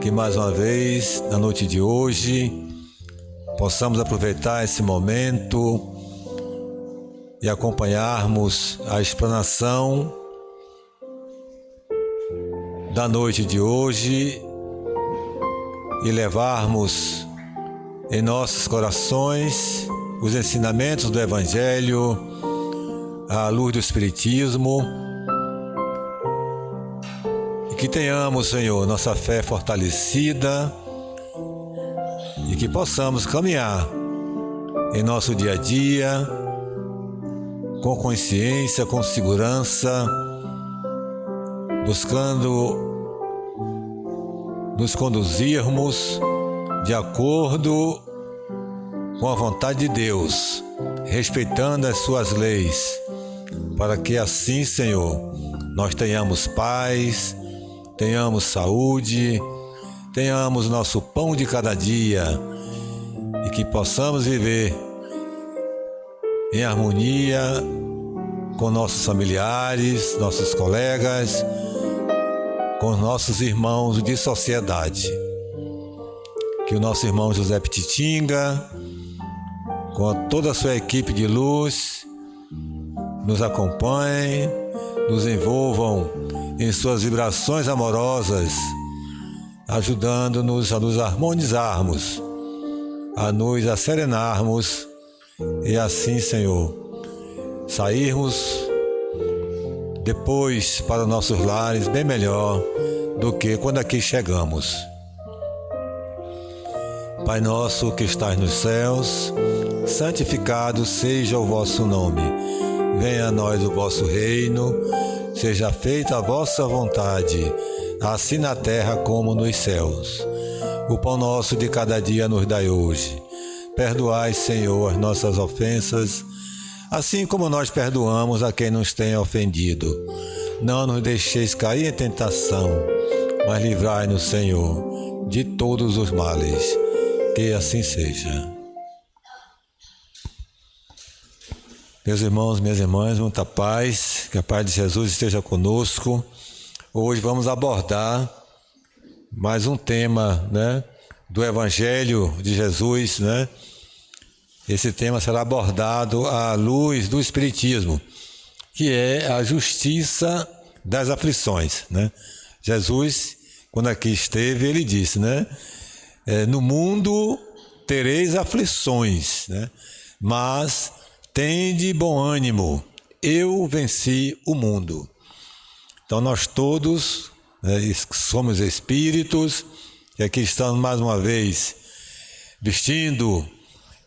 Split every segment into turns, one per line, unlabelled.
que mais uma vez, na noite de hoje, possamos aproveitar esse momento e acompanharmos a explanação da noite de hoje e levarmos em nossos corações os ensinamentos do Evangelho, à luz do Espiritismo, e que tenhamos, Senhor, nossa fé fortalecida e que possamos caminhar em nosso dia a dia com consciência, com segurança, buscando nos conduzirmos de acordo com a vontade de Deus, respeitando as suas leis, para que assim, Senhor, nós tenhamos paz, tenhamos saúde, tenhamos nosso pão de cada dia e que possamos viver em harmonia com nossos familiares, nossos colegas, com nossos irmãos de sociedade. Que o nosso irmão José Pititinga, com toda a sua equipe de luz, nos acompanhem, nos envolvam em suas vibrações amorosas, ajudando-nos a nos harmonizarmos, a nos asserenarmos e assim, Senhor, sairmos depois para nossos lares bem melhor do que quando aqui chegamos. Pai nosso que estás nos céus, santificado seja o vosso nome. Venha a nós o vosso reino, seja feita a vossa vontade, assim na terra como nos céus. O pão nosso de cada dia nos dai hoje. Perdoai, Senhor, as nossas ofensas, assim como nós perdoamos a quem nos tem ofendido. Não nos deixeis cair em tentação, mas livrai-nos, Senhor, de todos os males. Que assim seja. Meus irmãos, minhas irmãs, muita paz, que a paz de Jesus esteja conosco. Hoje vamos abordar mais um tema, do Evangelho de Jesus, Esse tema será abordado à luz do Espiritismo, que é a justiça das aflições, Jesus, quando aqui esteve, ele disse, no mundo tereis aflições, mas tende bom ânimo, eu venci o mundo. Então nós todos somos espíritos, e aqui estamos mais uma vez vestindo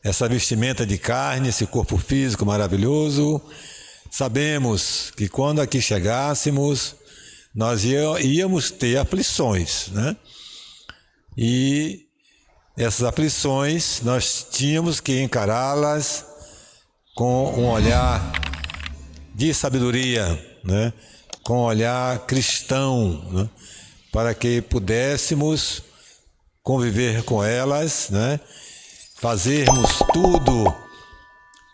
essa vestimenta de carne, esse corpo físico maravilhoso. Sabemos que quando aqui chegássemos, nós íamos ter aflições, E essas aflições nós tínhamos que encará-las com um olhar de sabedoria, com um olhar cristão, para que pudéssemos conviver com elas, fazermos tudo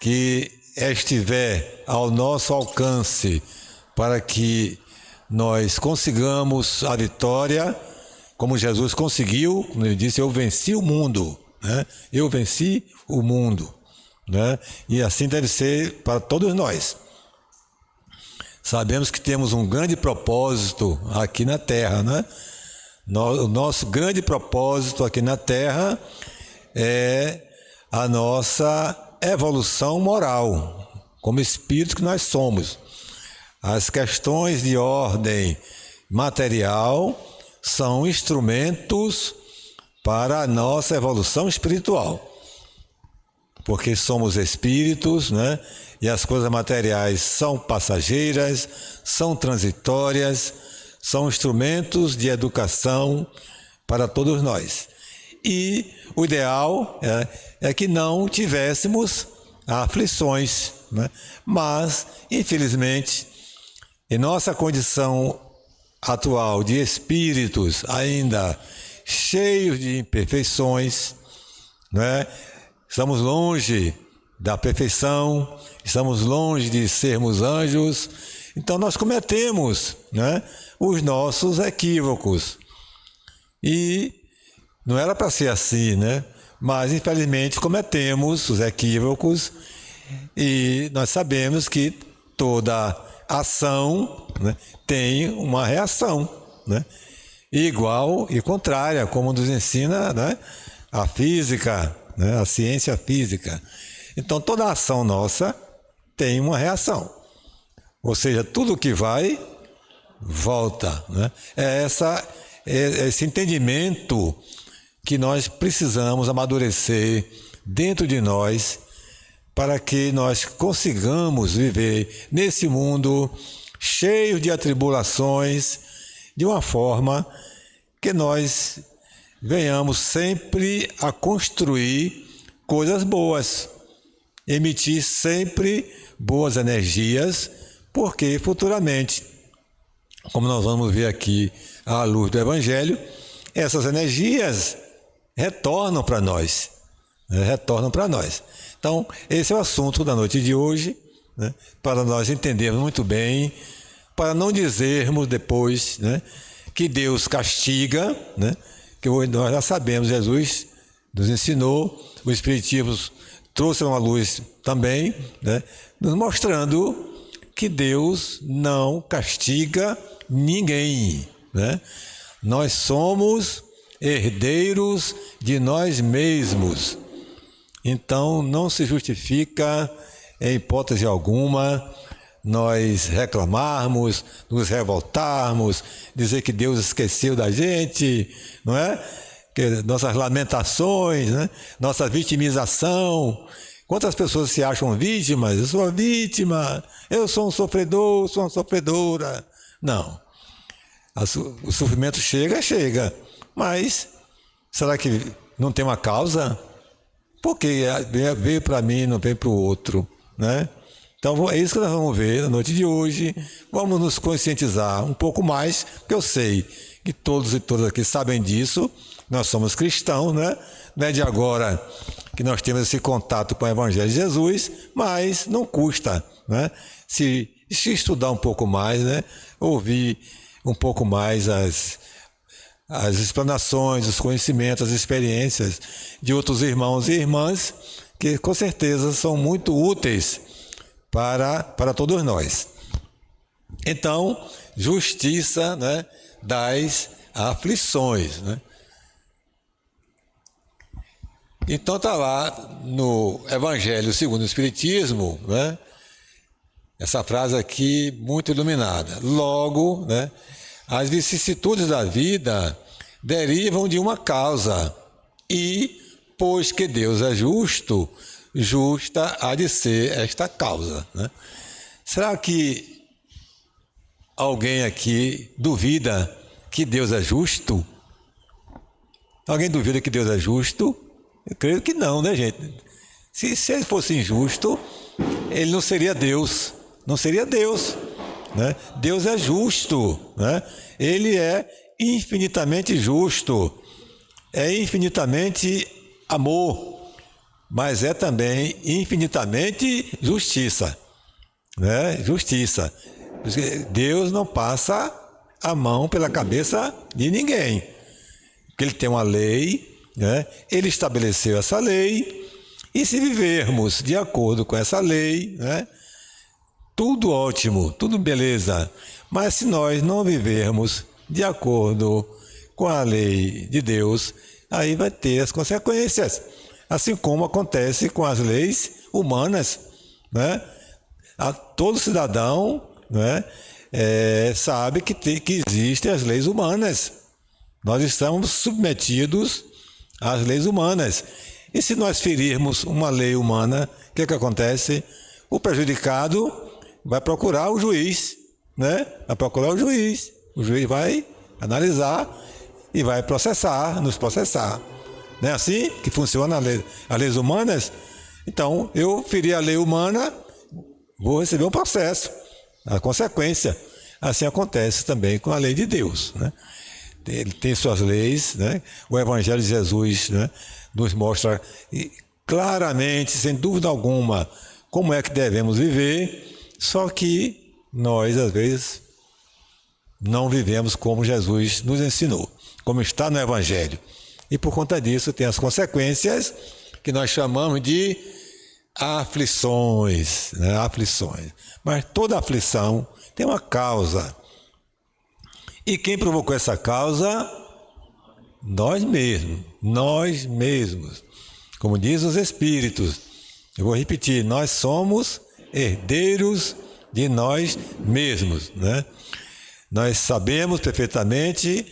que estiver ao nosso alcance para que nós consigamos a vitória, como Jesus conseguiu, quando ele disse, eu venci o mundo, eu venci o mundo, E assim deve ser para todos nós. Sabemos que temos um grande propósito aqui na Terra, O nosso grande propósito aqui na Terra é a nossa evolução moral, como espírito que nós somos. As questões de ordem material são instrumentos para a nossa evolução espiritual, porque somos espíritos, E as coisas materiais são passageiras, são transitórias, são instrumentos de educação para todos nós. E o ideal é que não tivéssemos aflições, Mas, infelizmente, em nossa condição atual de espíritos ainda cheios de imperfeições, estamos longe da perfeição, estamos longe de sermos anjos, então nós cometemos os nossos equívocos. E não era para ser assim, né? Mas, infelizmente, cometemos os equívocos e nós sabemos que toda ação, né, tem uma reação, né? Igual e contrária, como nos ensina, né, a física, né, a ciência física. Então, toda ação nossa tem uma reação. Ou seja, tudo que vai, volta, né? É esse entendimento que nós precisamos amadurecer dentro de nós para que nós consigamos viver nesse mundo cheio de atribulações de uma forma que nós venhamos sempre a construir coisas boas, emitir sempre boas energias, porque futuramente, como nós vamos ver aqui à luz do Evangelho, essas energias retornam para nós, né? Retornam para nós. Então, esse é o assunto da noite de hoje, né? Para nós entendermos muito bem, para não dizermos depois, né, que Deus castiga, né? Que nós já sabemos, Jesus nos ensinou, o Espiritismo trouxe uma luz também, né, nos mostrando que Deus não castiga ninguém, né? Nós somos herdeiros de nós mesmos. Então, não se justifica, em hipótese alguma, nós reclamarmos, nos revoltarmos, dizer que Deus esqueceu da gente, não é? Que nossas lamentações, né? Nossa vitimização. Quantas pessoas se acham vítimas? Eu sou uma vítima, eu sou um sofredor, sou uma sofredora. Não. O sofrimento chega, mas será que não tem uma causa? Por que veio para mim e não veio para o outro, né? Então é isso que nós vamos ver na noite de hoje. Vamos nos conscientizar um pouco mais, porque eu sei que todos e todas aqui sabem disso. Nós somos cristãos, né? Não é de agora que nós temos esse contato com o Evangelho de Jesus, mas não custa, né? Se estudar um pouco mais, né? Ouvir um pouco mais as explanações, os conhecimentos, as experiências de outros irmãos e irmãs, que com certeza são muito úteis para todos nós. Então, justiça, né, das aflições, né? Então está lá no Evangelho segundo o Espiritismo, né, essa frase aqui muito iluminada. Logo, né, as vicissitudes da vida derivam de uma causa e, pois que Deus é justo, justa há de ser esta causa, né? Será que alguém aqui duvida que Deus é justo? Alguém duvida que Deus é justo? Eu creio que não, né, gente? Se ele fosse injusto, ele não seria Deus, né? Deus é justo, né? Ele é infinitamente justo, é infinitamente amor, mas é também infinitamente justiça, né? Justiça. Deus não passa a mão pela cabeça de ninguém, porque Ele tem uma lei, né? Ele estabeleceu essa lei, e se vivermos de acordo com essa lei, né, tudo ótimo, tudo beleza. Mas se nós não vivermos de acordo com a lei de Deus, aí vai ter as consequências. Assim como acontece com as leis humanas, né? Todo cidadão, né, sabe que existem as leis humanas. Nós estamos submetidos às leis humanas. E se nós ferirmos uma lei humana, o que acontece? O prejudicado vai procurar o juiz, né? Vai procurar o juiz. O juiz vai analisar e vai nos processar. Não é assim que funciona as leis humanas? Então, eu feri a lei humana, vou receber um processo, a consequência. Assim acontece também com a lei de Deus, né? Ele tem suas leis, né? O Evangelho de Jesus, né, nos mostra claramente, sem dúvida alguma, como é que devemos viver, só que nós, às vezes, não vivemos como Jesus nos ensinou, como está no Evangelho. E por conta disso tem as consequências que nós chamamos de aflições, né? Aflições. Mas toda aflição tem uma causa. E quem provocou essa causa? Nós mesmos. Nós mesmos. Como diz os Espíritos. Eu vou repetir, nós somos herdeiros de nós mesmos, né? Nós sabemos perfeitamente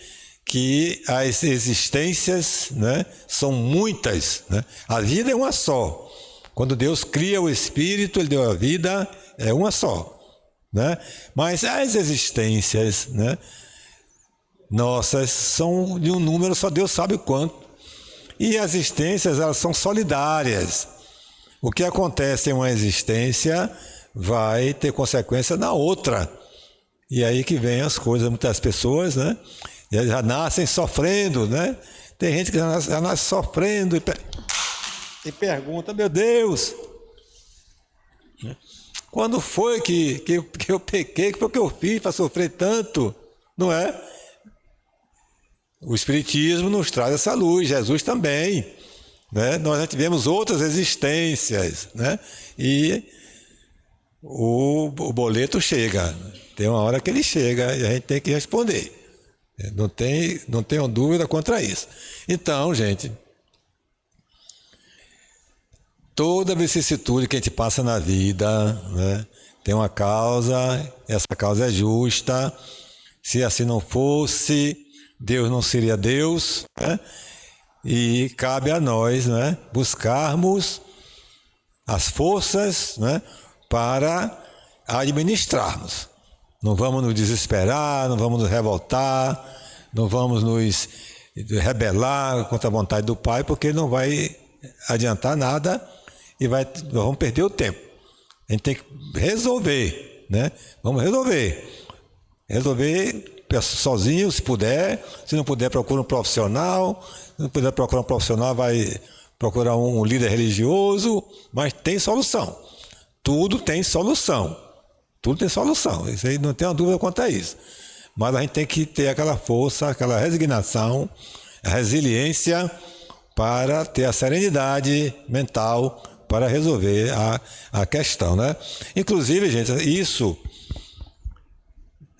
que as existências, né, são muitas, né? A vida é uma só. Quando Deus cria o Espírito, Ele deu a vida, é uma só, né? Mas as existências, né, nossas são de um número, só Deus sabe o quanto. E as existências, elas são solidárias. O que acontece em uma existência vai ter consequência na outra. E aí que vem as coisas, muitas pessoas, né, já nascem sofrendo, né? Tem gente que já nasce sofrendo e pergunta, meu Deus, quando foi que eu pequei, que foi que eu fiz para sofrer tanto, não é? O Espiritismo nos traz essa luz, Jesus também, né? Nós já tivemos outras existências, né? E o boleto chega, tem uma hora que ele chega e a gente tem que responder. Não tenho dúvida contra isso. Então, gente, toda vicissitude que a gente passa na vida, né, tem uma causa, essa causa é justa. Se assim não fosse, Deus não seria Deus, né? E cabe a nós, né, buscarmos as forças, né, para administrarmos. Não vamos nos desesperar, não vamos nos revoltar, não vamos nos rebelar contra a vontade do Pai, porque não vai adiantar nada e nós vamos perder o tempo. A gente tem que resolver, né? Vamos resolver sozinho, se puder. Se não puder, procura um profissional. Se não puder procurar um profissional, vai procurar um líder religioso, mas tem solução. Tudo tem solução. Tudo tem solução. Isso aí não tem uma dúvida quanto a isso. Mas a gente tem que ter aquela força, aquela resignação, a resiliência para ter a serenidade mental para resolver a questão, né? Inclusive, gente, isso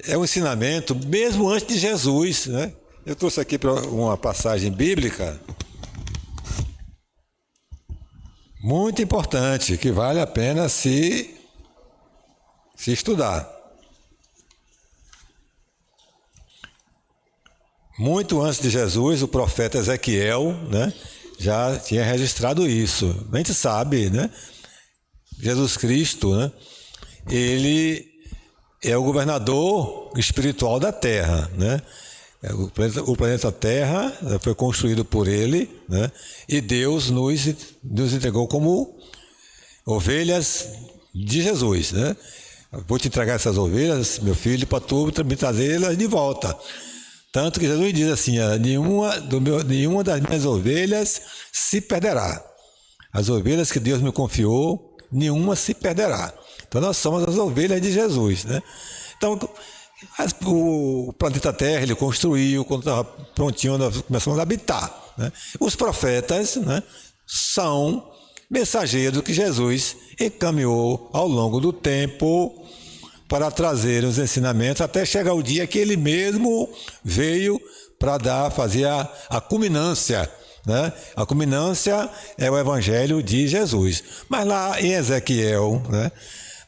é um ensinamento mesmo antes de Jesus, né? Eu trouxe aqui para uma passagem bíblica muito importante, que vale a pena se estudar. Muito antes de Jesus, o profeta Ezequiel, né, já tinha registrado isso. A gente sabe, né? Jesus Cristo, né, ele é o governador espiritual da Terra, né? O planeta Terra foi construído por ele, né? E Deus nos entregou como ovelhas de Jesus, né? Vou te entregar essas ovelhas, meu filho, para tu me trazê-las de volta. Tanto que Jesus diz assim, nenhuma das minhas ovelhas se perderá. As ovelhas que Deus me confiou, nenhuma se perderá. Então nós somos as ovelhas de Jesus, né? Então, o planeta Terra ele construiu, quando estava prontinho, nós começamos a habitar, né? Os profetas, né, são mensageiros que Jesus encaminhou ao longo do tempo para trazer os ensinamentos, até chegar o dia que ele mesmo veio para fazer a culminância, né? A culminância é o Evangelho de Jesus. Mas lá em Ezequiel, né,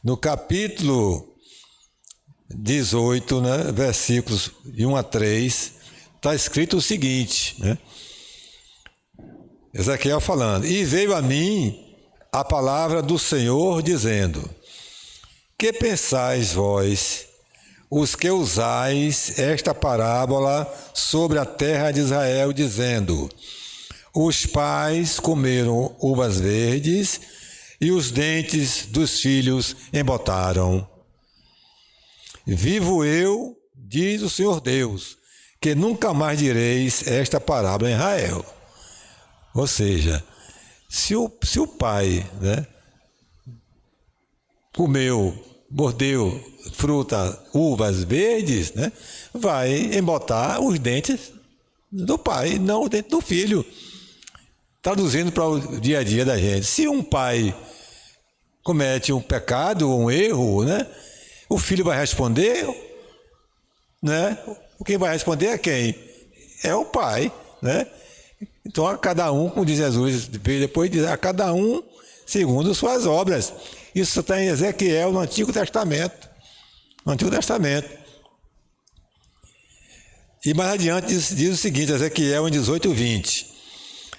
no capítulo 18, né, versículos de 1 a 3, está escrito o seguinte, né? Ezequiel falando, e veio a mim a palavra do Senhor dizendo, que pensais vós, os que usais esta parábola sobre a terra de Israel, dizendo, os pais comeram uvas verdes e os dentes dos filhos embotaram. Vivo eu, diz o Senhor Deus, que nunca mais direis esta parábola em Israel. Ou seja, se o pai, né, comeu mordeu fruta, uvas verdes, né, vai embotar os dentes do pai, não os dentes do filho. Traduzindo para o dia a dia da gente. Se um pai comete um pecado, um erro, né, o filho vai responder, né? Quem vai responder é quem? É o pai, né? Então a cada um, como diz Jesus, depois diz a cada um segundo suas obras. Isso está em Ezequiel, no Antigo Testamento. No Antigo Testamento. E mais adiante diz o seguinte, Ezequiel em 18:20.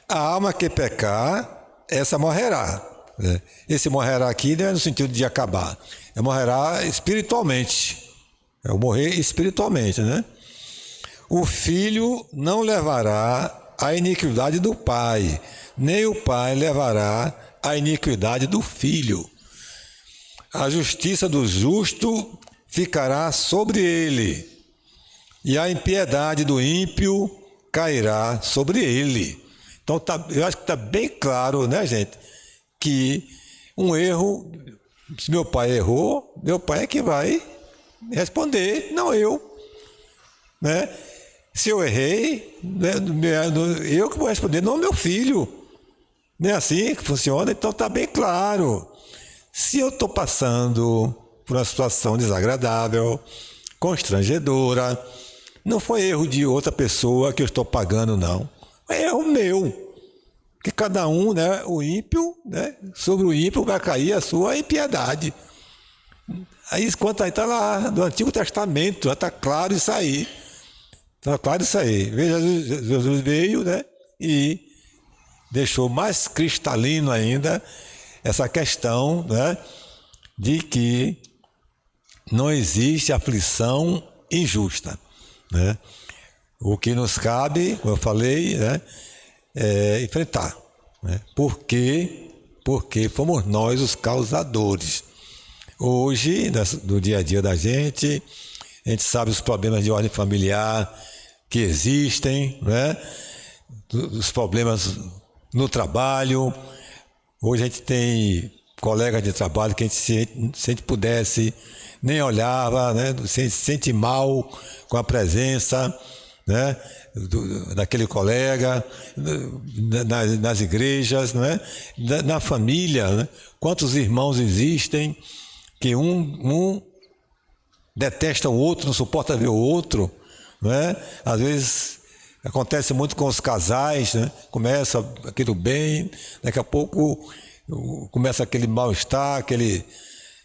A alma que pecar, essa morrerá. Esse morrerá aqui não é no sentido de acabar. É morrerá espiritualmente. É o morrer espiritualmente, né? O filho não levará a iniquidade do pai, nem o pai levará a iniquidade do filho. A justiça do justo ficará sobre ele, e a impiedade do ímpio cairá sobre ele. Então, eu acho que está bem claro, né, gente, que um erro, se meu pai errou, meu pai é que vai responder, não eu, né? Se eu errei, né, eu que vou responder, não meu filho. Não é assim que funciona? Então está bem claro. Se eu estou passando por uma situação desagradável, constrangedora, não foi erro de outra pessoa que eu estou pagando, não. É erro meu. Que cada um, né, o ímpio, né, sobre o ímpio vai cair a sua impiedade. Aí, quanto aí está lá, no Antigo Testamento, já está claro isso aí. Está claro isso aí. Veja, Jesus veio, né, e deixou mais cristalino ainda essa questão, né, de que não existe aflição injusta, né? O que nos cabe, como eu falei, né, é enfrentar, né? Porque fomos nós os causadores. Hoje, no dia a dia da gente, a gente sabe os problemas de ordem familiar que existem, né? Os problemas no trabalho. Hoje a gente tem colegas de trabalho que se a gente pudesse, nem olhava, né? Se sente mal com a presença, né, daquele colega, nas igrejas, né, na família, né? Quantos irmãos existem que um detesta o outro, não suporta ver o outro, né? Às vezes acontece muito com os casais, né? Começa aquilo bem, daqui a pouco começa aquele mal-estar, aquele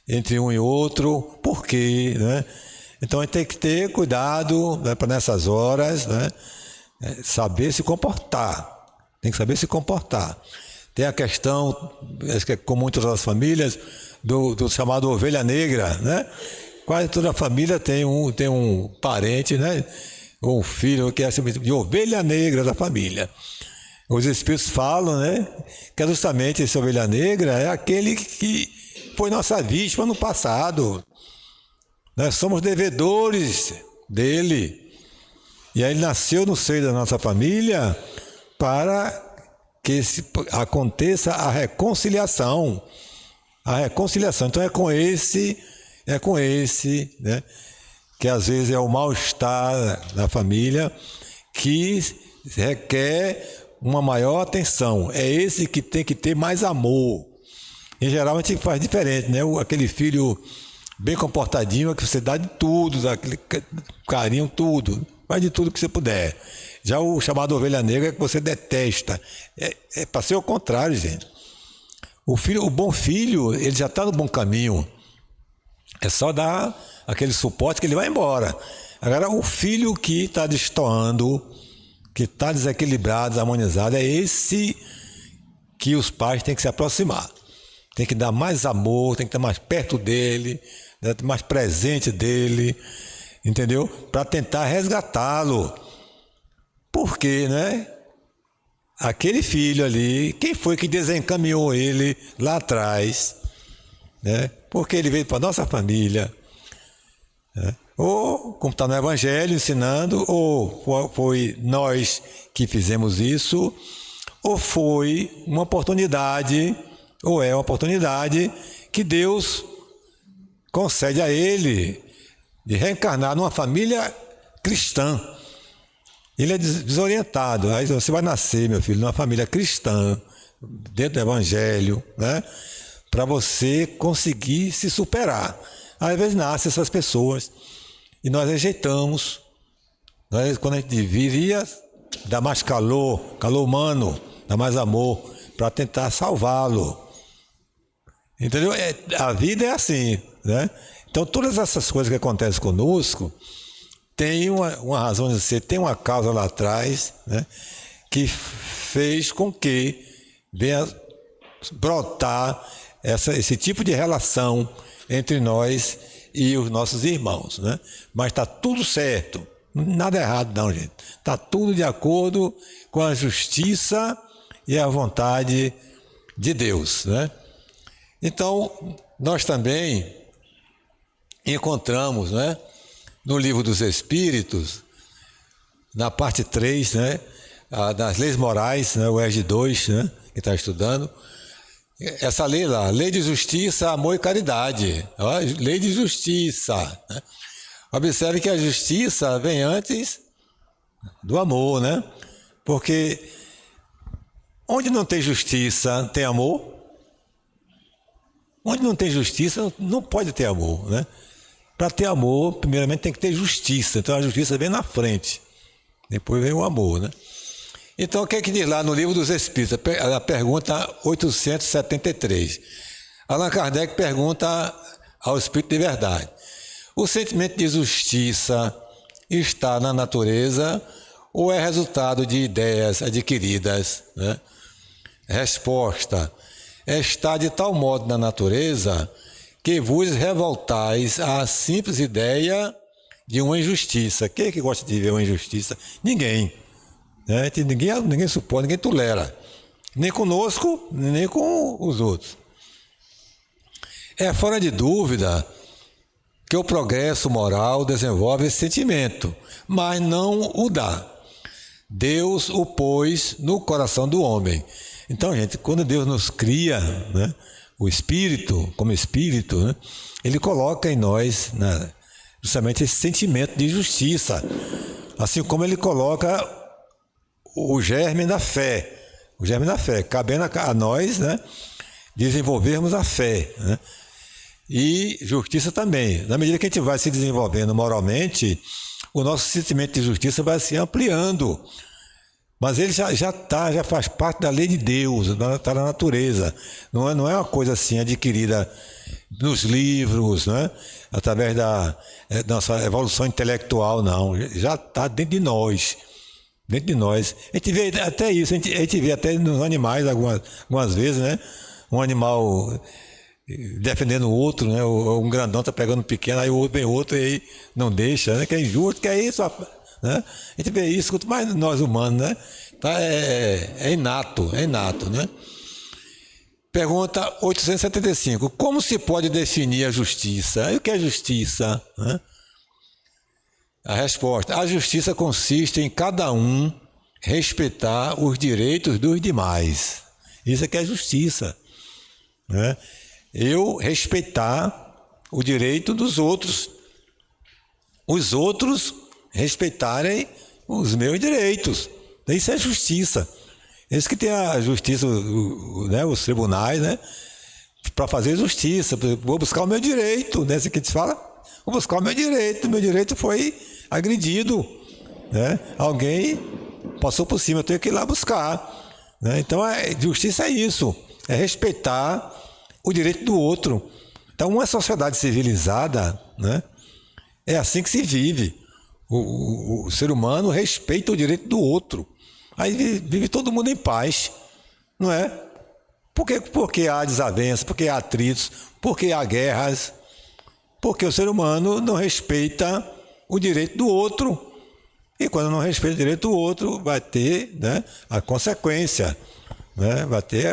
entre um e outro. Por quê, né? Então a gente tem que ter cuidado, né, para nessas horas, né, saber se comportar. Tem que saber se comportar. Tem a questão, acho que é com muitas das famílias, do chamado ovelha negra, né? Quase toda família tem um parente, né, ou um filho que é de ovelha negra da família. Os Espíritos falam, né, que justamente esse ovelha negra é aquele que foi nossa vítima no passado. Nós somos devedores dele. E aí ele nasceu no seio da nossa família para que aconteça a reconciliação. A reconciliação. Então é com esse, né, que às vezes é o mal-estar da família, que requer uma maior atenção. É esse que tem que ter mais amor. Em geral a gente faz diferente, né? Aquele filho bem comportadinho, é que você dá de tudo, dá aquele carinho, tudo. Faz de tudo que você puder. Já o chamado ovelha negra é que você detesta. É para ser o contrário, gente. O bom filho, ele já está no bom caminho. É só dar aquele suporte que ele vai embora. Agora, o filho que está destoando, que está desequilibrado, desarmonizado, é esse que os pais têm que se aproximar. Tem que dar mais amor, tem que estar mais perto dele, mais presente dele, entendeu? Para tentar resgatá-lo. Por quê, né? Aquele filho ali, quem foi que desencaminhou ele lá atrás, né? Porque ele veio para a nossa família, né? Ou, como está no Evangelho ensinando, ou foi nós que fizemos isso, ou foi uma oportunidade, ou é uma oportunidade que Deus concede a ele de reencarnar numa família cristã. Ele é desorientado. Aí você vai nascer, meu filho, numa família cristã, dentro do Evangelho, né? Para você conseguir se superar. Às vezes nascem essas pessoas e nós rejeitamos. Quando a gente deveria dar mais calor humano, dar mais amor, para tentar salvá-lo. Entendeu? A vida é assim, né? Então todas essas coisas que acontecem conosco tem uma razão de ser, tem uma causa lá atrás, né, que fez com que venha brotar esse tipo de relação entre nós e os nossos irmãos, né? Mas está tudo certo, nada errado não, gente. Está tudo de acordo com a justiça e a vontade de Deus, né? Então, nós também encontramos, né, no Livro dos Espíritos, na parte 3, né, das leis morais, né, o ERG 2, né, que está estudando, essa lei lá, lei de justiça, amor e caridade. Ó, lei de justiça, né? Observe que a justiça vem antes do amor, né? Porque onde não tem justiça, tem amor? Onde não tem justiça, não pode ter amor, né? Para ter amor, primeiramente tem que ter justiça. Então a justiça vem na frente. Depois vem o amor, né? Então o que é que diz lá no Livro dos Espíritos? A pergunta 873. Allan Kardec pergunta ao Espírito de Verdade: o sentimento de justiça está na natureza ou é resultado de ideias adquiridas, né? Resposta: está de tal modo na natureza que vos revoltais à simples ideia de uma injustiça. Quem é que gosta de ver uma injustiça? Ninguém. Né? Ninguém suporta, ninguém tolera. Nem conosco, nem com os outros. É fora de dúvida que o progresso moral desenvolve esse sentimento, mas não o dá. Deus o pôs no coração do homem. Então, gente, quando Deus nos cria, né, o Espírito, como Espírito, né, Ele coloca em nós, né, justamente esse sentimento de justiça, assim como Ele coloca o germe da fé, cabendo a nós, né, desenvolvermos a fé, né, e justiça também. Na medida que a gente vai se desenvolvendo moralmente, o nosso sentimento de justiça vai se ampliando. Mas ele já faz parte da lei de Deus, está na natureza. Não é uma coisa assim adquirida nos livros, né? Através da nossa evolução intelectual, não. Já está dentro de nós. Dentro de nós. A gente vê até isso, a gente vê até nos animais algumas vezes, né? Um animal defendendo o outro, né? Um grandão está pegando um pequeno, aí o outro vem outro e aí não deixa, né? Que é injusto, que é isso, né? A gente vê isso, quanto mais nós humanos, né? Tá, é inato, né? Pergunta 875. Como se pode definir a justiça? E o que é justiça? Né? A resposta: a justiça consiste em cada um respeitar os direitos dos demais. Isso é que é justiça, né? Eu respeitar o direito dos outros, os outros respeitarem os meus direitos. Isso é justiça. Isso que tem a justiça, né, os tribunais, né, para fazer justiça. Vou buscar o meu direito, né? Isso que a gente fala, vou buscar o meu direito foi agredido, né? Alguém passou por cima, eu tenho que ir lá buscar, né? Então justiça é isso, é respeitar o direito do outro. Então uma sociedade civilizada, né, é assim que se vive. O ser humano respeita o direito do outro. Aí vive todo mundo em paz, não é? Porque há desavenças, porque há atritos, porque há guerras, porque o ser humano não respeita o direito do outro. E quando não respeita o direito do outro, vai ter, né, a consequência, né? Vai ter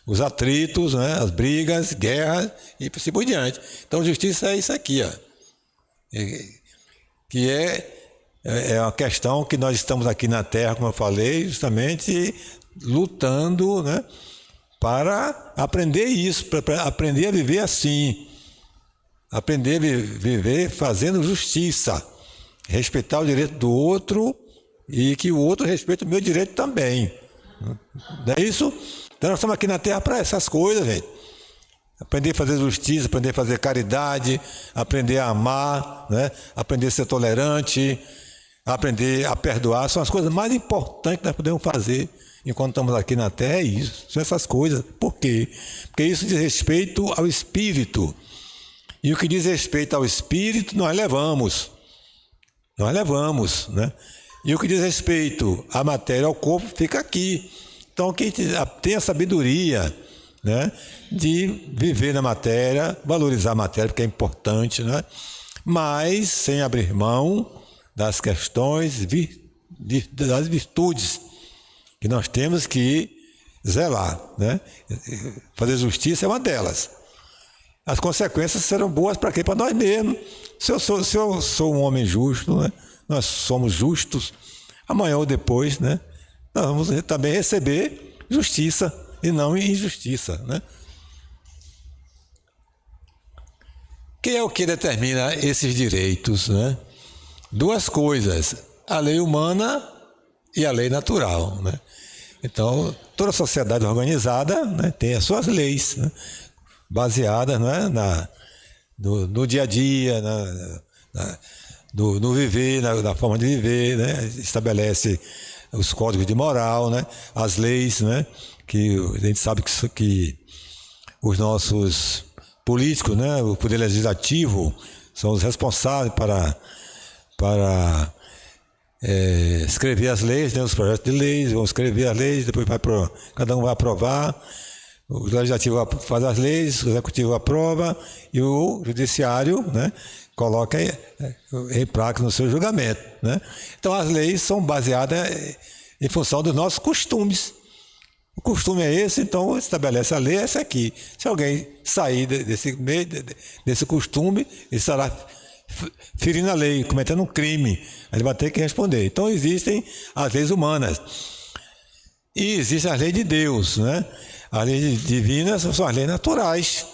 os atritos, né, as brigas, guerras e assim por diante. Então, justiça é isso aqui, ó. Que é uma questão que nós estamos aqui na Terra, como eu falei, justamente lutando, né, para aprender isso, para aprender a viver assim. Aprender a viver fazendo justiça, respeitar o direito do outro e que o outro respeite o meu direito também. Não é isso? Então nós estamos aqui na Terra para essas coisas, gente. Aprender a fazer justiça, aprender a fazer caridade, aprender a amar, né? Aprender a ser tolerante, aprender a perdoar. São as coisas mais importantes que nós podemos fazer enquanto estamos aqui na Terra, é isso. São essas coisas. Por quê? Porque isso diz respeito ao espírito. E o que diz respeito ao espírito, nós levamos. Nós levamos, né? E o que diz respeito à matéria, ao corpo, fica aqui. Então, quem tem a sabedoria, né, de viver na matéria, valorizar a matéria, porque é importante, né? Mas sem abrir mão das questões, das virtudes que nós temos que zelar, né? Fazer justiça é uma delas. As consequências serão boas para quê? Para nós mesmos. Se eu sou um homem justo, né? Nós somos justos, amanhã ou depois, né? Nós vamos também receber justiça e não injustiça, né? Quem é o que determina esses direitos, né? Duas coisas, a lei humana e a lei natural, né? Então, toda sociedade organizada, né, tem as suas leis, né, baseadas, né, no dia a dia, no viver, na forma de viver, né? Estabelece os códigos de moral, né? As leis, né? Que a gente sabe que os nossos políticos, né? O poder legislativo são os responsáveis para escrever as leis, né? Os projetos de leis, vão escrever as leis, depois cada um vai aprovar. O legislativo faz as leis, o executivo aprova e o judiciário, né, coloca em prática no seu julgamento, né? Então as leis são baseadas em função dos nossos costumes. O costume é esse, então estabelece a lei, é essa aqui. Se alguém sair desse costume, ele estará ferindo a lei, cometendo um crime. Ele vai ter que responder. Então existem as leis humanas. E existem as leis de Deus, né? As leis divinas são as leis naturais.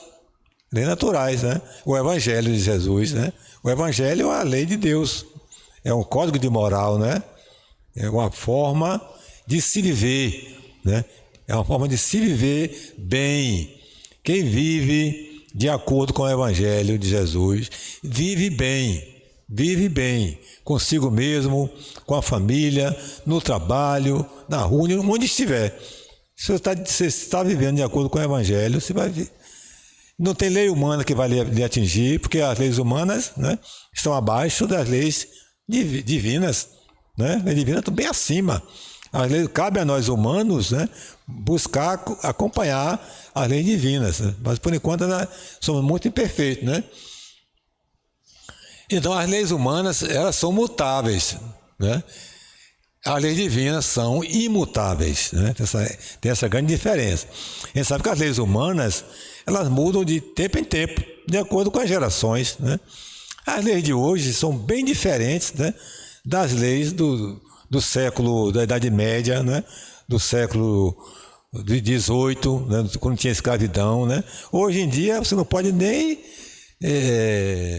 Leis naturais, né? O Evangelho de Jesus, né? O Evangelho é a lei de Deus. É um código de moral, né? É uma forma de se viver, né? É uma forma de se viver bem. Quem vive de acordo com o Evangelho de Jesus, vive bem, consigo mesmo, com a família, no trabalho, na rua, onde estiver. Se você está vivendo de acordo com o Evangelho, você vai ver. Não tem lei humana que vai lhe atingir, porque as leis humanas, né, estão abaixo das leis divinas, né? As leis divinas estão bem acima. Cabe a nós humanos, né, buscar acompanhar as leis divinas, né? Mas por enquanto nós somos muito imperfeitos, né? Então as leis humanas, elas são mutáveis, né? As leis divinas são imutáveis, né? Tem essa grande diferença. A gente sabe que as leis humanas, elas mudam de tempo em tempo, de acordo com as gerações, né? As leis de hoje são bem diferentes, né, das leis do século, da Idade Média, né, do século XVIII, né, quando tinha escravidão, né? Hoje em dia você não pode nem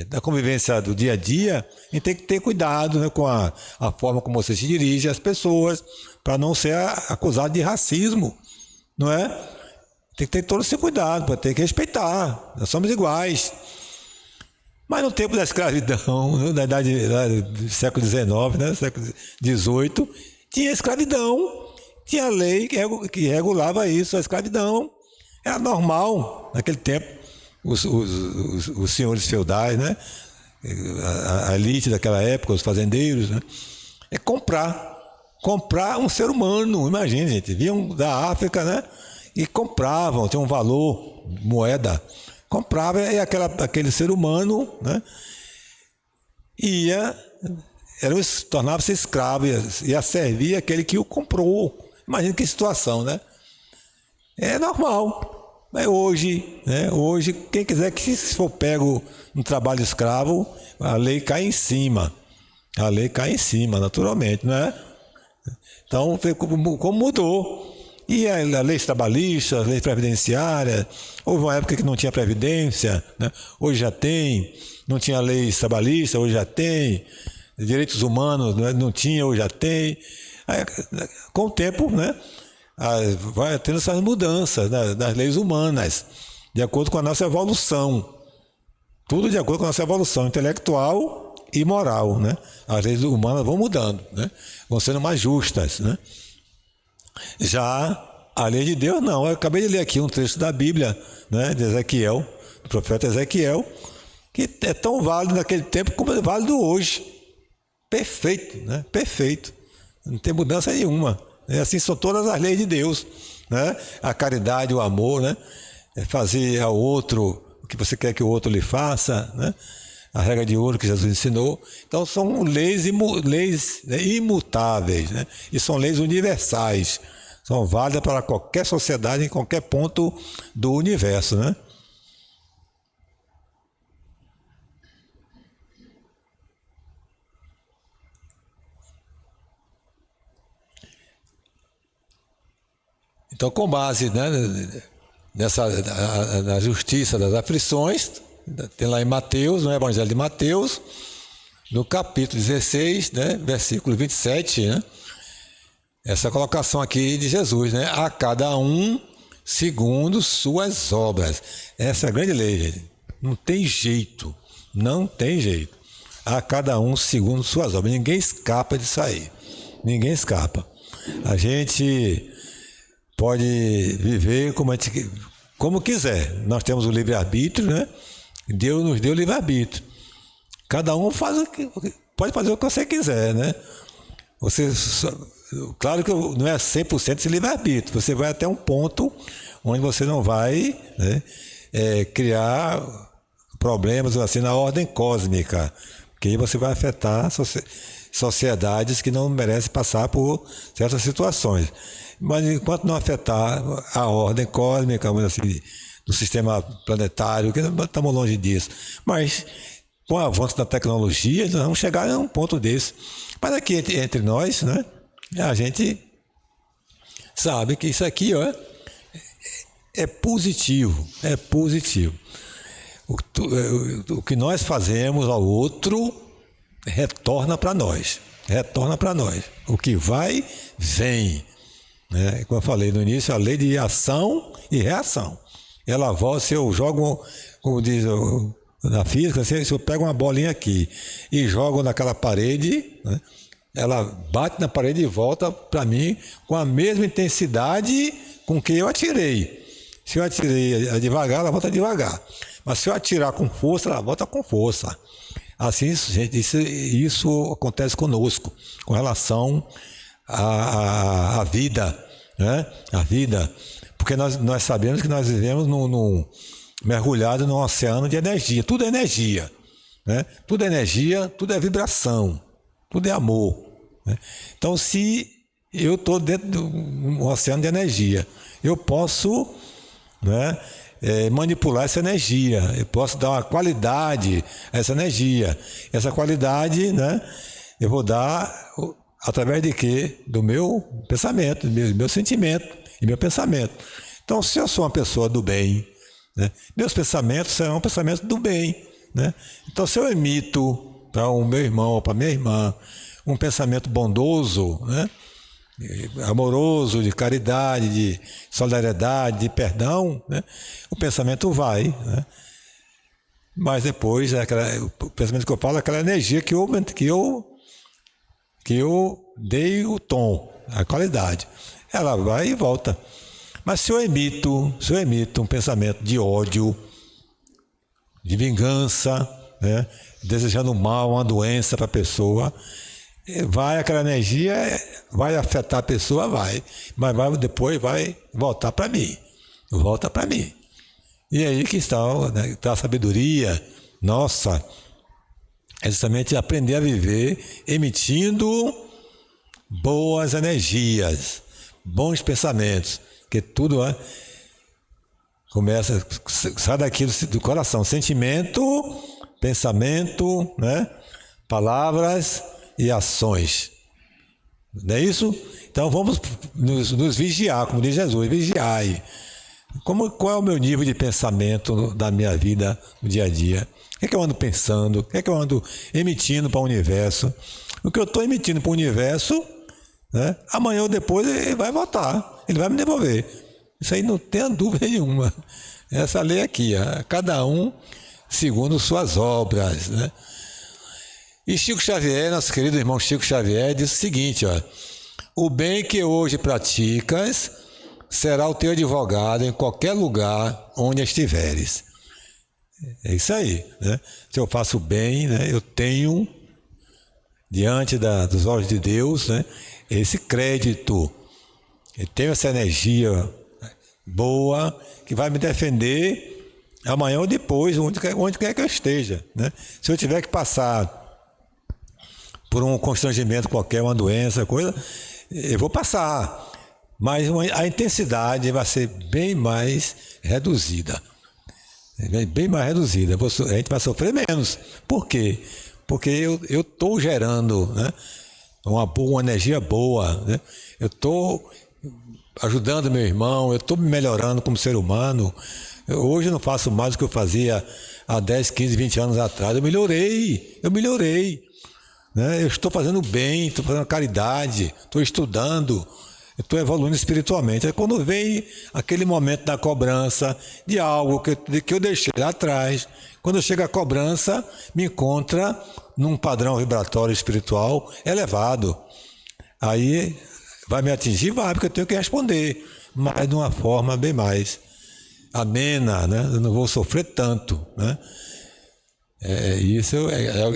da convivência do dia a dia, a gente tem que ter cuidado, né, com a forma como você se dirige às pessoas, para não ser acusado de racismo, não é? Tem que ter todo esse cuidado, para ter que respeitar, nós somos iguais. Mas no tempo da escravidão, na idade do século XIX, né, século XVIII, tinha escravidão, tinha lei que regulava isso, a escravidão. Era normal naquele tempo. Os senhores feudais, né, a elite daquela época, os fazendeiros, né, comprar um ser humano. Imagina, gente, vinham da África, né, e compravam, tinha um valor, moeda, comprava e aquele ser humano, né, tornava-se escravo, ia servir aquele que o comprou. Imagina que situação, né? É normal. Mas hoje, né, quem quiser que se for pego no trabalho escravo, a lei cai em cima. A lei cai em cima, naturalmente, não é? Então, como mudou. E a lei trabalhista, a lei previdenciária, houve uma época que não tinha previdência, né? Hoje já tem, não tinha lei trabalhista, hoje já tem, direitos humanos não tinha, hoje já tem. Aí, com o tempo, né, vai tendo essas mudanças, né, das leis humanas, de acordo com a nossa evolução. Tudo de acordo com a nossa evolução intelectual e moral, né? As leis humanas vão mudando, né? Vão sendo mais justas, né? Já a lei de Deus, não. Eu acabei de ler aqui um trecho da Bíblia, né, de Ezequiel, do profeta Ezequiel, que é tão válido naquele tempo como é válido hoje. Perfeito, né? Perfeito. Não tem mudança nenhuma. Assim são todas as leis de Deus, né? A caridade, o amor, né? Fazer ao outro o que você quer que o outro lhe faça, né? A regra de ouro que Jesus ensinou. Então são leis, né, imutáveis, né? E são leis universais. São válidas para qualquer sociedade em qualquer ponto do universo, né? Então, com base, né, na justiça das aflições, tem lá em Mateus, no Evangelho de Mateus, no capítulo 16, né, versículo 27, né, essa colocação aqui de Jesus, né, a cada um segundo suas obras. Essa é a grande lei, gente. Não tem jeito, não tem jeito. A cada um segundo suas obras. Ninguém escapa disso aí. Ninguém escapa. A gente pode viver como quiser. Nós temos o livre-arbítrio, né? Deus nos deu o livre-arbítrio. Cada um pode fazer o que você quiser, né? Claro que não é 100% esse livre-arbítrio. Você vai até um ponto onde você não vai, né, criar problemas assim na ordem cósmica, porque aí você vai afetar sociedades que não merecem passar por certas situações. Mas enquanto não afetar a ordem cósmica, assim, do sistema planetário, que estamos longe disso. Mas com o avanço da tecnologia, nós vamos chegar a um ponto desse. Mas aqui entre nós, né, a gente sabe que isso aqui, ó, é positivo, é positivo. O que nós fazemos ao outro retorna para nós, retorna para nós. O que vai, vem. Né? Como eu falei no início, a lei de ação e reação. Ela volta, se eu jogo, como diz na física, se eu pego uma bolinha aqui e jogo naquela parede, né, ela bate na parede e volta para mim com a mesma intensidade com que eu atirei. Se eu atirei devagar, ela volta devagar. Mas se eu atirar com força, ela volta com força. Assim, gente, isso acontece conosco, com relação à vida, né? A vida. Porque nós sabemos que nós vivemos mergulhado num oceano de energia. Tudo é energia, né? Tudo é energia, tudo é vibração, tudo é amor, né? Então, se eu estou dentro de um oceano de energia, eu posso, né, manipular essa energia, eu posso dar uma qualidade a essa energia. Essa qualidade, né, eu vou dar através de quê? Do meu pensamento, do meu sentimento e meu pensamento. Então, se eu sou uma pessoa do bem, né, meus pensamentos serão pensamentos do bem, né? Então, se eu emito para o meu irmão ou para minha irmã um pensamento bondoso, né, amoroso, de caridade, de solidariedade, de perdão, né, o pensamento vai, né? Mas depois, o pensamento que eu falo é aquela energia que eu dei o tom, a qualidade. Ela vai e volta. Mas se eu emito um pensamento de ódio, de vingança, né, desejando mal, uma doença para a pessoa, vai aquela energia, vai afetar a pessoa, mas depois vai voltar para mim. Volta para mim. E aí que está, né, está a sabedoria nossa, é justamente aprender a viver emitindo boas energias, bons pensamentos, que tudo começa, sai daqui do coração, sentimento, pensamento, né, palavras e ações. Não é isso? Então vamos nos vigiar, como diz Jesus, vigiai. Qual é o meu nível de pensamento da minha vida no dia a dia? O que eu ando pensando? O que eu ando emitindo para o universo? O que eu estou emitindo para o universo, né, amanhã ou depois ele vai voltar, ele vai me devolver. Isso aí não tem dúvida nenhuma. Essa lei aqui, cada um segundo suas obras, né? E Chico Xavier, nosso querido irmão Chico Xavier, diz o seguinte, ó: o bem que hoje praticas será o teu advogado em qualquer lugar onde estiveres. É isso aí, né? Se eu faço bem, né, eu tenho, diante dos olhos de Deus, né, esse crédito. Eu tenho essa energia boa que vai me defender amanhã ou depois, onde quer que eu esteja, né? Se eu tiver que passar por um constrangimento qualquer, uma doença, coisa, eu vou passar. Mas a intensidade vai ser bem mais reduzida. Bem mais reduzida. A gente vai sofrer menos. Por quê? Porque eu estou gerando, né, uma energia boa, né? Eu estou ajudando meu irmão, eu estou me melhorando como ser humano. Hoje eu não faço mais do que eu fazia há 10, 15, 20 anos atrás. Eu melhorei. Né? Eu estou fazendo bem, estou fazendo caridade, estou estudando, estou evoluindo espiritualmente. Aí quando vem aquele momento da cobrança de algo que eu deixei lá atrás, quando chega a cobrança, me encontra num padrão vibratório espiritual elevado. Aí vai me atingir? Vai, porque eu tenho que responder, mas de uma forma bem mais amena, né? Eu não vou sofrer tanto, né? Isso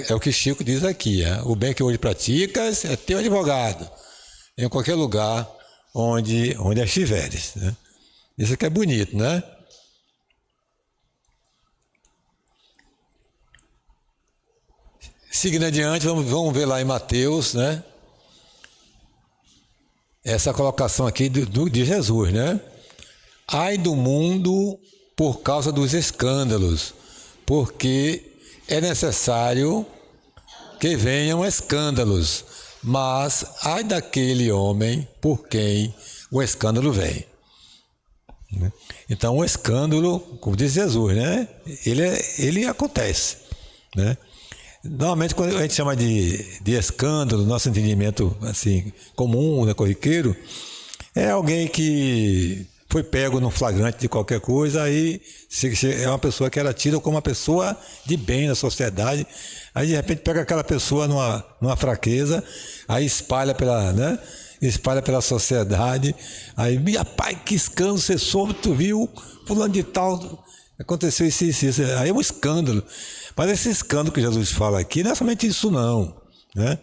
é o que Chico diz aqui. O bem que hoje praticas é teu advogado em qualquer lugar onde estiveres, né? Isso aqui é bonito, né? Seguindo adiante, vamos ver lá em Mateus, né? Essa colocação aqui de Jesus, né? Ai do mundo por causa dos escândalos, porque é necessário que venham escândalos, mas ai daquele homem por quem o escândalo vem. Então o escândalo, como diz Jesus, né, ele acontece, né? Normalmente quando a gente chama de escândalo, nosso entendimento assim comum, né, corriqueiro, é alguém que foi pego no flagrante de qualquer coisa, aí é uma pessoa que era tida como uma pessoa de bem na sociedade, aí de repente pega aquela pessoa numa fraqueza, aí espalha pela sociedade, aí, rapaz, que escândalo, você soube, tu viu, fulano de tal, aconteceu isso, aí é um escândalo. Mas esse escândalo que Jesus fala aqui não é somente isso não, né?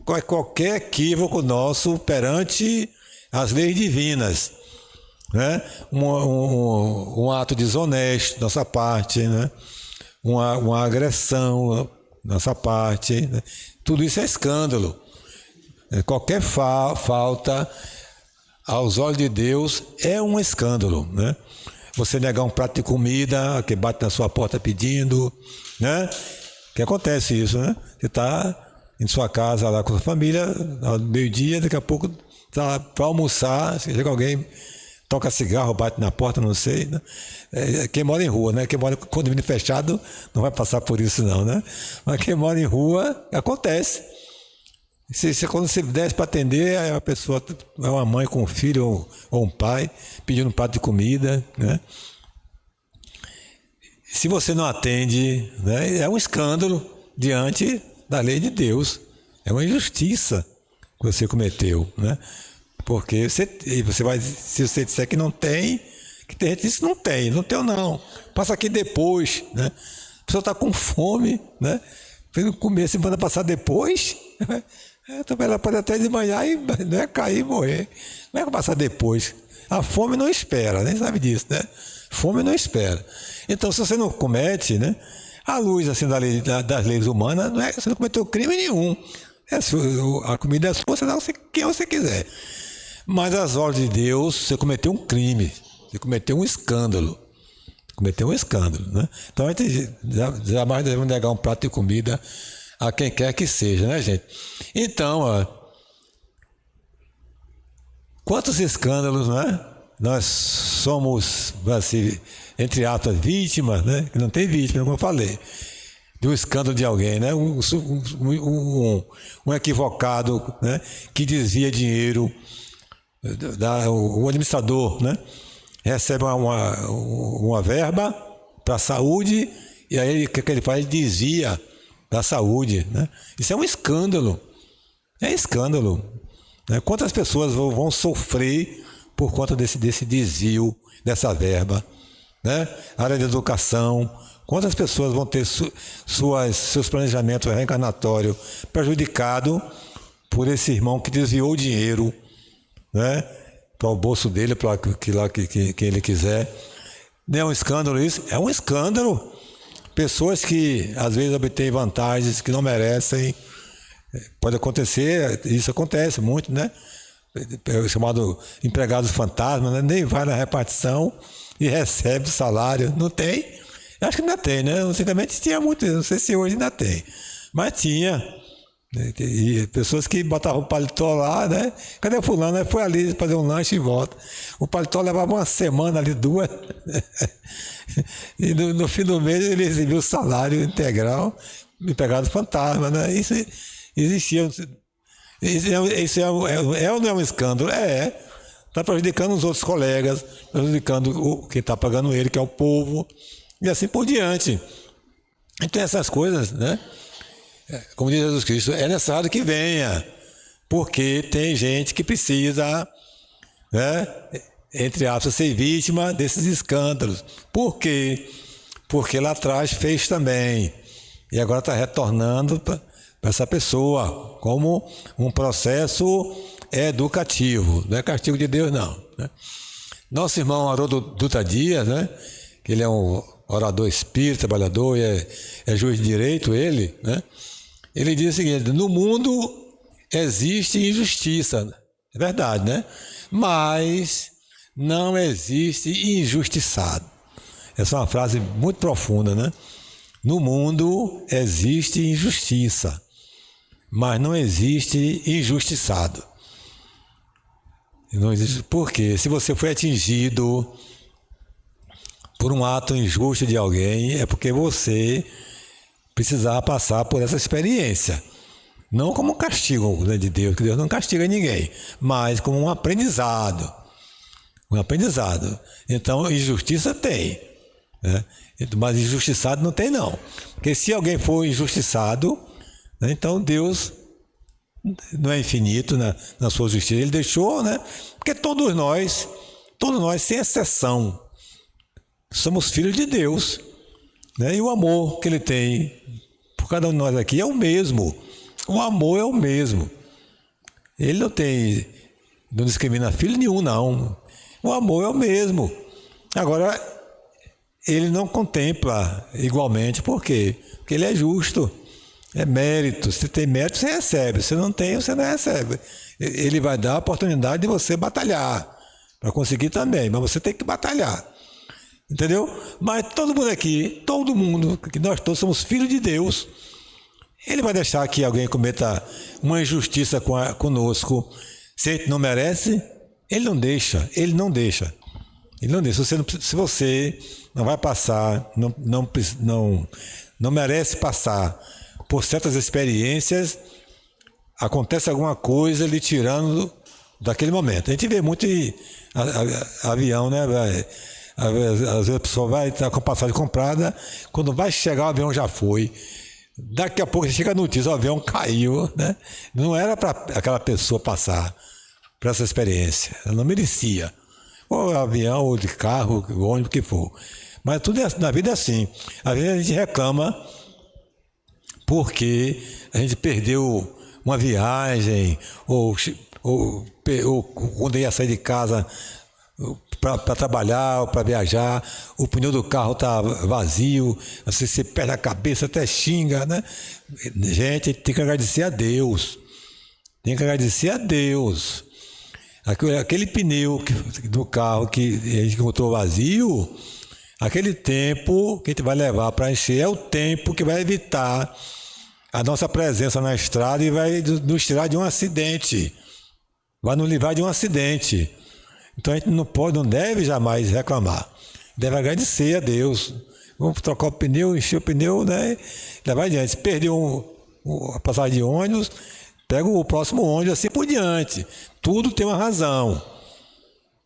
Qualquer equívoco nosso perante as leis divinas, né? Um ato desonesto da nossa parte, né? Uma agressão da nossa parte, né? Tudo isso é escândalo. Qualquer falta aos olhos de Deus é um escândalo, né? Você negar um prato de comida, que bate na sua porta pedindo, né? Que acontece isso, né? Você está em sua casa lá com a sua família, ao meio-dia, daqui a pouco está para almoçar, chega alguém, toca cigarro, bate na porta, não sei, né? Quem mora em rua, né? Quem mora em condomínio fechado não vai passar por isso não, né? Mas quem mora em rua, acontece. Quando você desce para atender, a pessoa é uma mãe com um filho ou um pai pedindo um prato de comida, né? Se você não atende, né, é um escândalo diante da lei de Deus. É uma injustiça que você cometeu, né? Porque você vai, se você disser que não tem, que tem gente que diz que não tem não. Passa aqui depois, né? A pessoa está com fome, né? Fez comer semana passada depois, então ela pode até desmanhar e, né, cair e morrer. Como é que vai passar depois? A fome não espera, nem sabe disso, né? Fome não espera. Então, se você não comete, né, à luz assim, das leis humanas, você não cometeu crime nenhum. A comida é sua, você dá quem você quiser. Mas às ordens de Deus, você cometeu um crime, você cometeu um escândalo. Né? Então a gente jamais devemos negar um prato de comida a quem quer que seja, né, gente? Então, Quantos escândalos, né? Nós somos, assim, entre aspas, vítimas, né? Que não tem vítima, como eu falei, de um escândalo de alguém, né? Um equivocado, né? Que desvia dinheiro, o administrador, né? Recebe uma verba para a saúde e aí o que ele faz? Ele desvia da saúde, né? Isso é um escândalo. É escândalo. Né? Quantas pessoas vão sofrer por conta desse desvio, dessa verba? Né? Área de educação. Quantas pessoas vão ter seus planejamentos reencarnatórios prejudicados por esse irmão que desviou o dinheiro, né? Para o bolso dele, para que ele quiser. Não é um escândalo isso? É um escândalo. Pessoas que às vezes obtêm vantagens que não merecem. Pode acontecer, isso acontece muito, né? É chamado empregados fantasmas, né? Nem vai na repartição e recebe o salário. Não tem? Eu acho que ainda tem, né? Antigamente tinha muito, não sei se hoje ainda tem. Mas tinha. E pessoas que botavam o paletó lá, né? Cadê o fulano? Foi ali fazer um lanche e volta. O paletó levava uma semana ali, 2. E no fim do mês ele recebia o salário integral, empregado fantasma, né? Isso existia. Isso é ou não é um escândalo? É. Está prejudicando os outros colegas, prejudicando quem está pagando ele, que é o povo, e assim por diante. Então essas coisas, né? Como diz Jesus Cristo, é necessário que venha, porque tem gente que precisa, né, entre aspas, ser vítima desses escândalos. Por quê? Porque lá atrás fez também, e agora está retornando para essa pessoa, como um processo educativo, não é castigo de Deus não. Né? Nosso irmão Haroldo Dutra Dias, né, que ele é um orador espírita, trabalhador, e é juiz de direito, né? Ele diz o seguinte: no mundo existe injustiça, é verdade, né? Mas não existe injustiçado. Essa é uma frase muito profunda, né? No mundo existe injustiça, mas não existe injustiçado. Não existe. Por quê? Se você foi atingido por um ato injusto de alguém, é porque você precisava passar por essa experiência. Não como um castigo, né, de Deus, que Deus não castiga ninguém, mas como um aprendizado. Um aprendizado. Então, injustiça tem, né? Mas injustiçado não tem, não. Porque se alguém for injustiçado, né, então Deus não é infinito na sua justiça. Ele deixou, né? Porque todos nós, sem exceção, somos filhos de Deus. Né? E o amor que ele tem por cada um de nós aqui é o mesmo. O amor é o mesmo. Ele não discrimina filho nenhum, não. O amor é o mesmo. Agora, ele não contempla igualmente. Por quê? Porque ele é justo. É mérito. Se tem mérito, você recebe. Se não tem, você não recebe. Ele vai dar a oportunidade de você batalhar para conseguir também. Mas você tem que batalhar. Entendeu? Mas todo mundo aqui, que nós todos somos filhos de Deus, ele vai deixar que alguém cometa uma injustiça conosco, se a gente não merece, ele não deixa. Se você não vai passar, não merece passar por certas experiências, acontece alguma coisa lhe tirando daquele momento. A gente vê muito avião, né? Às vezes a pessoa vai estar com a passagem comprada, quando vai chegar o avião já foi. Daqui a pouco chega a notícia, o avião caiu, né? Não era para aquela pessoa passar por essa experiência, ela não merecia. Ou avião, ou de carro, ônibus, o que for. Mas tudo na vida é assim. Às vezes a gente reclama porque a gente perdeu uma viagem, ou quando ia sair de casa para trabalhar ou para viajar, o pneu do carro está vazio, você perde a cabeça, até xinga, né? Gente, tem que agradecer a Deus. Aquele pneu do carro que a gente encontrou vazio, aquele tempo que a gente vai levar para encher é o tempo que vai evitar a nossa presença na estrada e vai nos tirar de um acidente. vai nos livrar de um acidente. Então a gente não pode, não deve jamais reclamar. Deve agradecer a Deus. Vamos trocar o pneu, encher o pneu, né? Levar adiante. Se perdeu a passagem de ônibus, pega o próximo ônibus, assim por diante. Tudo tem uma razão.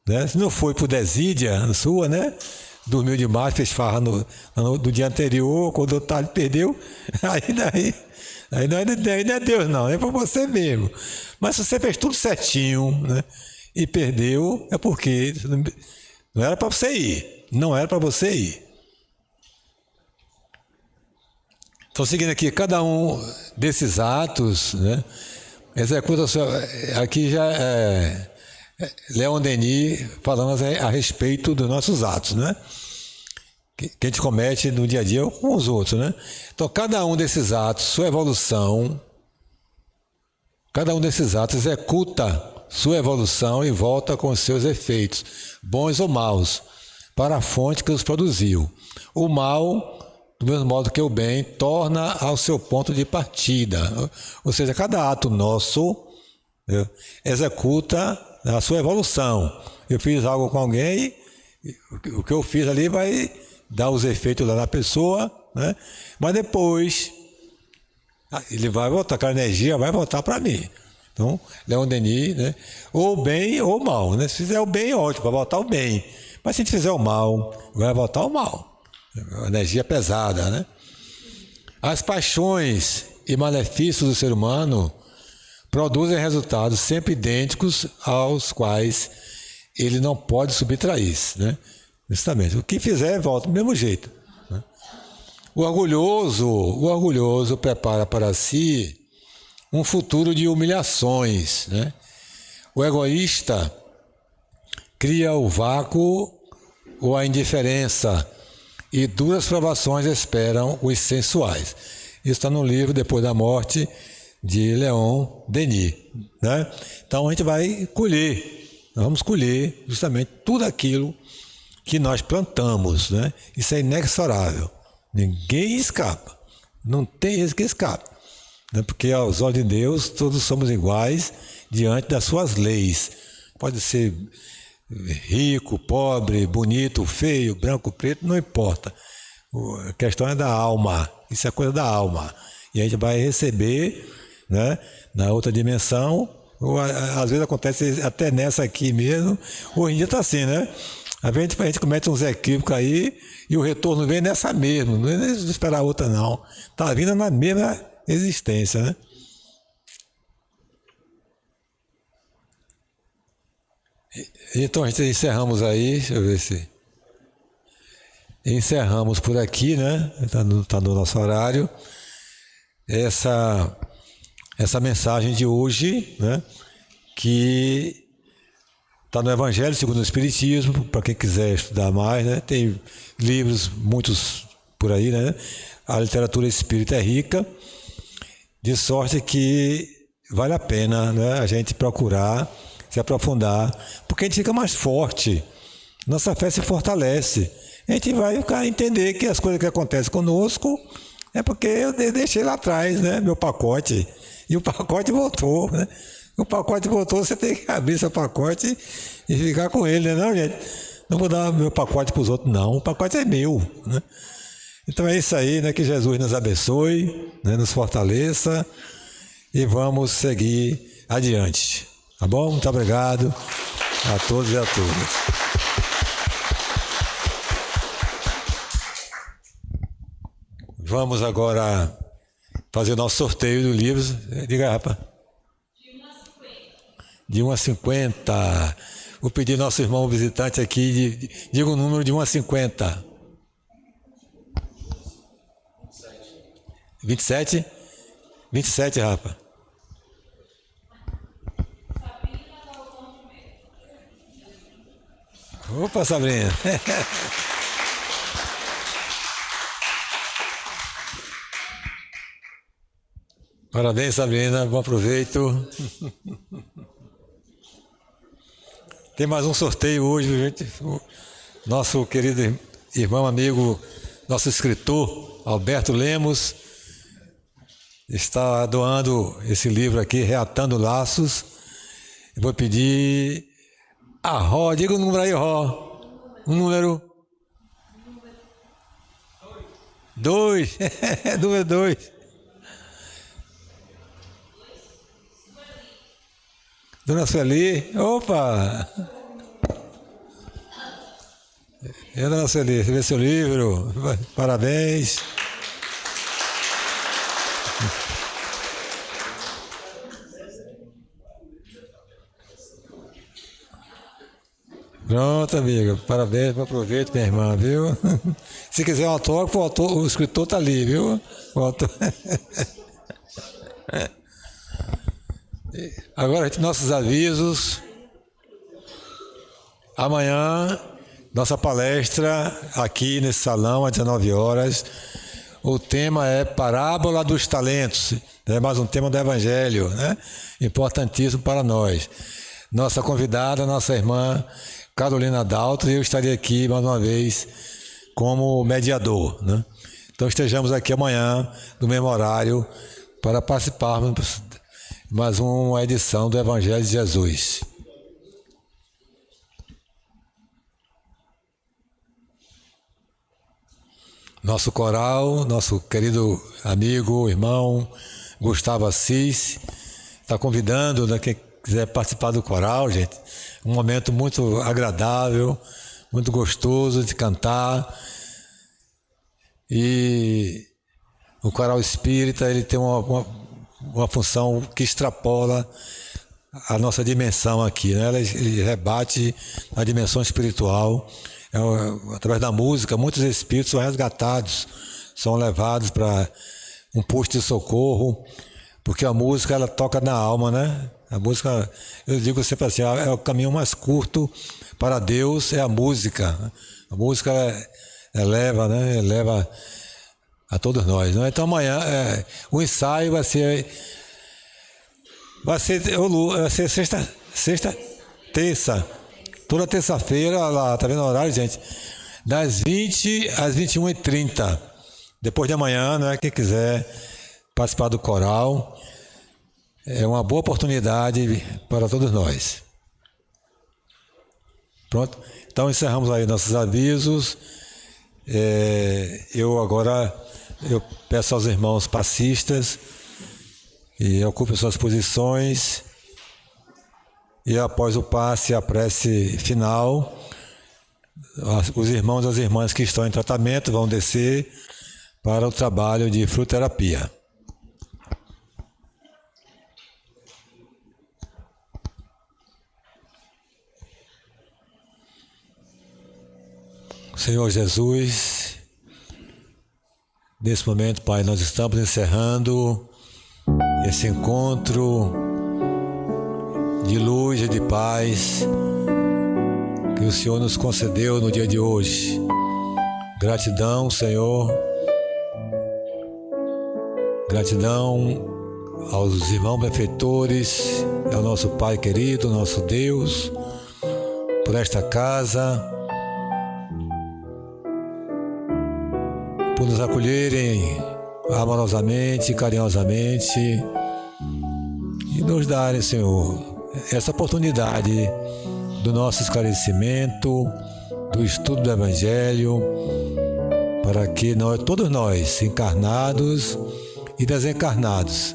Né? Se não foi por desídia sua, né? Dormiu demais, fez farra no dia anterior, quando o tarde perdeu, aí não é Deus não, é para você mesmo. Mas se você fez tudo certinho, né? E perdeu, é porque não era para você ir. Não era para você ir. Então, seguindo aqui, cada um desses atos, né? Executa aqui já Leon Denis falando a respeito dos nossos atos, né? Que a gente comete no dia a dia com os outros, né? Então, cada um desses atos, sua evolução, cada um desses atos executa sua evolução e volta com os seus efeitos, bons ou maus, para a fonte que os produziu. O mal, do mesmo modo que o bem, torna ao seu ponto de partida. Ou seja, cada ato nosso executa a sua evolução. Eu fiz algo com alguém, o que eu fiz ali vai dar os efeitos lá na pessoa, né? Mas depois ele vai voltar, aquela energia vai voltar para mim. Então, Leon Denis, né? Ou bem ou mal, né? Se fizer o bem, ótimo, vai voltar o bem. Mas se a gente fizer o mal, vai voltar o mal. A energia pesada, né? As paixões e malefícios do ser humano produzem resultados sempre idênticos aos quais ele não pode subtrair-se, né? Justamente. O que fizer, volta do mesmo jeito. Né? O orgulhoso prepara para si um futuro de humilhações, né? O egoísta cria o vácuo ou a indiferença e duras provações esperam os sensuais. Isso está no livro Depois da Morte, de Leon Denis, né? Então a gente vai colher, nós vamos colher justamente tudo aquilo que nós plantamos, né? Isso é inexorável, ninguém escapa, não tem esse que escapa, né? Porque aos olhos de Deus todos somos iguais diante das suas leis, pode ser rico, pobre, bonito, feio, branco, preto, não importa, a questão é da alma, isso é coisa da alma, e a gente vai receber, né, na outra dimensão, ou às vezes acontece até nessa aqui mesmo, hoje em dia está assim, né? A gente comete uns equívocos aí e o retorno vem nessa mesmo, não é esperar outra não, está vindo na mesma existência, né? Então a gente encerramos aí, deixa eu ver se... Encerramos por aqui, né? Está no nosso horário. Essa mensagem de hoje, né? Que está no Evangelho segundo o Espiritismo, para quem quiser estudar mais, né? Tem livros, muitos por aí, né? A literatura espírita é rica, de sorte que vale a pena, né? A gente procurar se aprofundar, porque a gente fica mais forte, nossa fé se fortalece, a gente vai ficar entender que as coisas que acontecem conosco é porque eu deixei lá atrás, né, meu pacote, e o pacote voltou, né? O pacote voltou, você tem que abrir seu pacote e ficar com ele, né? Não, gente, não vou dar meu pacote para os outros, não, o pacote é meu, né? Então é isso aí, né? Que Jesus nos abençoe, né? Nos fortaleça e vamos seguir adiante. Tá bom? Muito obrigado a todos e a todas. Vamos agora fazer o nosso sorteio do livro. Diga aí, rapaz. De 1 a 50. Vou pedir ao nosso irmão visitante aqui, diga o número de 1 a 50. 27? 27, rapaz. Opa, Sabrina. Parabéns, Sabrina. Bom proveito. Tem mais um sorteio hoje, gente. O nosso querido irmão, amigo, nosso escritor, Alberto Lemos, está doando esse livro aqui, Reatando Laços. Eu vou pedir a Ró, diga o número aí, Ró. Um número. 2. Número 2. Dona Sueli. Opa! Dona Sueli, você vê seu livro. Parabéns. Pronto, amiga. Parabéns, aproveita, minha irmã, viu? Se quiser um autógrafo, o escritor tá ali, viu? O autor... Agora, nossos avisos. Amanhã, nossa palestra aqui nesse salão, às 19 horas. O tema é Parábola dos Talentos. É mais um tema do Evangelho, né? Importantíssimo para nós. Nossa convidada, nossa irmã Carolina Daltro, e eu estarei aqui mais uma vez como mediador, né? Então estejamos aqui amanhã, no mesmo horário, para participarmos de mais uma edição do Evangelho de Jesus. Nosso coral, nosso querido amigo, irmão Gustavo Assis, está convidando, né, quem quiser participar do coral, gente. Um momento muito agradável, muito gostoso de cantar. E o coral espírita, ele tem uma função que extrapola a nossa dimensão aqui, né? Ele rebate a dimensão espiritual. Através da música, muitos espíritos são resgatados, são levados para um posto de socorro, porque a música, ela toca na alma, né? A música, eu digo sempre assim, é o caminho mais curto para Deus, é a música. A música eleva, né? Eleva a todos nós, né? Então amanhã o ensaio vai ser terça. Toda terça-feira, lá, tá vendo o horário, gente? Das 20 às 21h30. Depois de amanhã, né? Quem quiser participar do coral, é uma boa oportunidade para todos nós. Pronto? Então encerramos aí nossos avisos. Eu peço aos irmãos passistas e ocupem suas posições. E após o passe, a prece final, os irmãos e as irmãs que estão em tratamento vão descer para o trabalho de fruterapia. Senhor Jesus, nesse momento, Pai, nós estamos encerrando esse encontro de luz e de paz que o Senhor nos concedeu no dia de hoje. Gratidão, Senhor. Gratidão aos irmãos benfeitores, ao nosso Pai querido, nosso Deus, por esta casa, por nos acolherem amorosamente, carinhosamente e nos darem, Senhor, essa oportunidade do nosso esclarecimento, do estudo do Evangelho, para que todos nós, encarnados e desencarnados,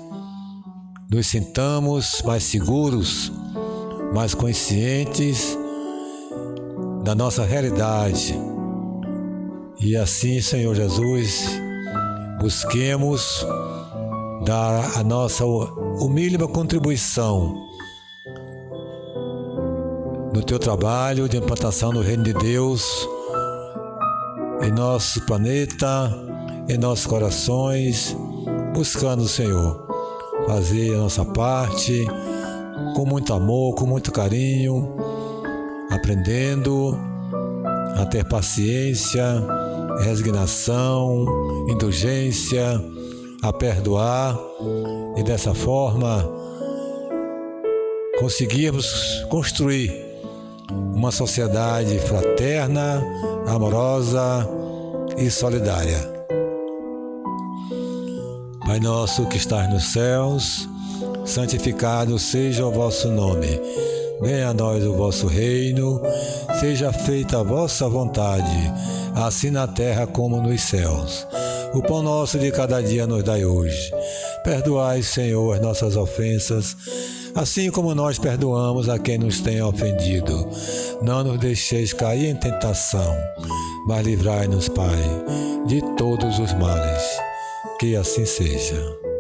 nos sintamos mais seguros, mais conscientes da nossa realidade. E assim, Senhor Jesus, busquemos dar a nossa humilde contribuição no Teu trabalho de implantação do Reino de Deus em nosso planeta, em nossos corações, buscando, Senhor, fazer a nossa parte com muito amor, com muito carinho, aprendendo a ter paciência, resignação, indulgência, a perdoar e dessa forma conseguirmos construir uma sociedade fraterna, amorosa e solidária. Pai nosso que estás nos céus, santificado seja o vosso nome. Venha a nós o vosso reino, seja feita a vossa vontade, assim na terra como nos céus. O pão nosso de cada dia nos dai hoje. Perdoai, Senhor, as nossas ofensas, assim como nós perdoamos a quem nos tem ofendido. Não nos deixeis cair em tentação, mas livrai-nos, Pai, de todos os males. Que assim seja.